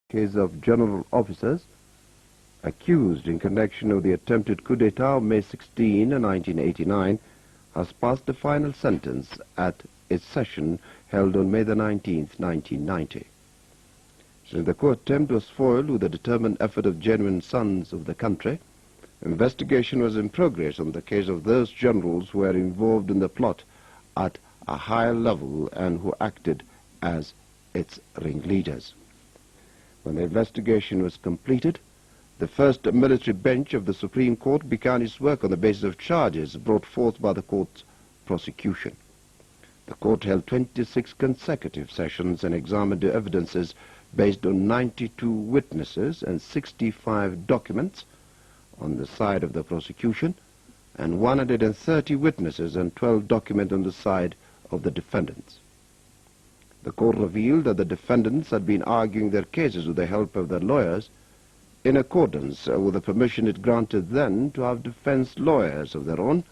case of general officers accused in connection with the attempted coup d'etat of May 16, 1989, has passed the final sentence at its session held on May 19, 1990. Since the coup attempt was foiled with the determined effort of genuine sons of the country, investigation was in progress on the case of those generals who were involved in the plot at a higher level and who acted as its ringleaders. When the investigation was completed, the first military bench of the Supreme Court began its work on the basis of charges brought forth by the court's prosecution. The court held 26 consecutive sessions and examined the evidences based on 92 witnesses and 65 documents on the side of the prosecution and 130 witnesses and 12 documents on the side of the defendants. The court revealed that the defendants had been arguing their cases with the help of their lawyers in accordance with the permission it granted then to have defense lawyers of their own,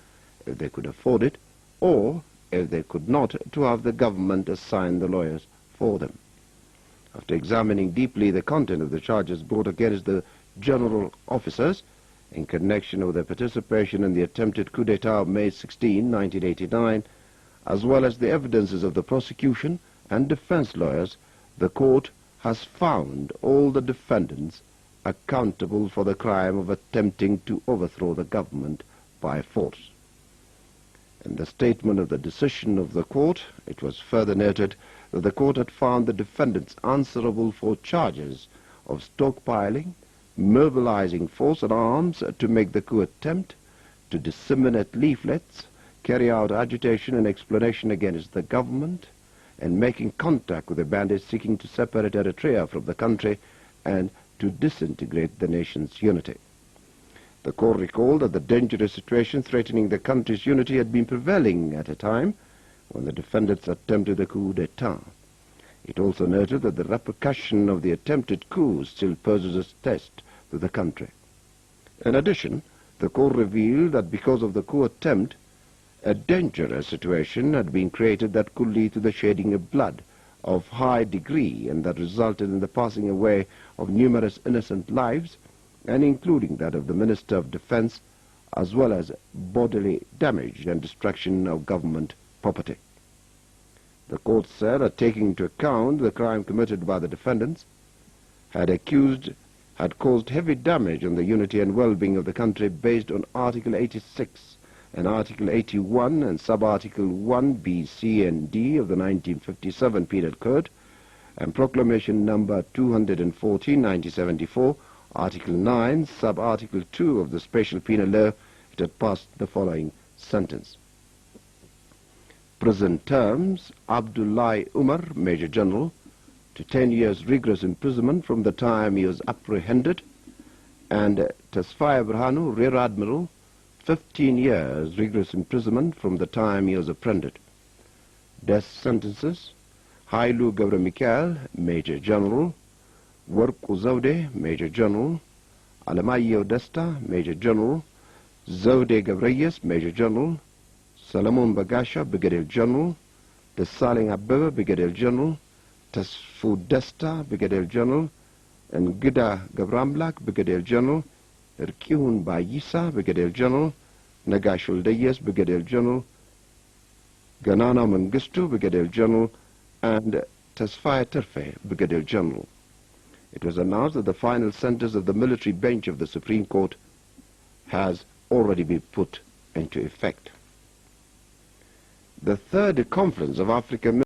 if they could afford it, or, if they could not, to have the government assign the lawyers for them. After examining deeply the content of the charges brought against the general officers in connection with their participation in the attempted coup d'etat of May 16, 1989, as well as the evidences of the prosecution and defense lawyers, the court has found all the defendants accountable for the crime of attempting to overthrow the government by force. In the statement of the decision of the court, it was further noted that the court had found the defendants answerable for charges of stockpiling, mobilizing force and arms to make the coup attempt, to disseminate leaflets, carry out agitation and explanation against the government, and making contact with the bandits seeking to separate Eritrea from the country and to disintegrate the nation's unity. The court recalled that the dangerous situation threatening the country's unity had been prevailing at a time when the defendants attempted the coup d'etat. It also noted that the repercussion of the attempted coup still poses a test to the country. In addition, the court revealed that because of the coup attempt, a dangerous situation had been created that could lead to the shedding of blood of high degree and that resulted in the passing away of numerous innocent lives, and including that of the Minister of Defense, as well as bodily damage and destruction of government property. The court said that taking into account the crime committed by the defendants, had caused heavy damage on the unity and well-being of the country based on Article 86 and Article 81 and Sub-Article 1 B, C and D of the 1957 Penal Code and Proclamation Number 214/1974, Article 9, Sub-Article 2 of the Special Penal Law, it had passed the following sentence. Prison terms: Abdullahi Umar, Major General, to 10 years rigorous imprisonment from the time he was apprehended, and Tasfaya Burhanu, Rear Admiral, 15 years rigorous imprisonment from the time he was apprehended. Death sentences: Hailu Gabra Mikael, Major General, Warku Zaude, Major General, Alamayo Desta, Major General, Zaude Gabrayes, Major General, Salomon Bagasha, Brigadier General, Desalegn Abebe, Brigadier General, Tasfu Desta, Brigadier General, and Gida Gabramlak, Brigadier General, Erkihun Bayisa, Brigadier General, Nagashul Deyes, Brigadier General, Ganana Mengistu, Brigadier General, and Tasfaya Terfe, Brigadier General. It was announced that the final sentence of the military bench of the Supreme Court has already been put into effect. The Third Conference of African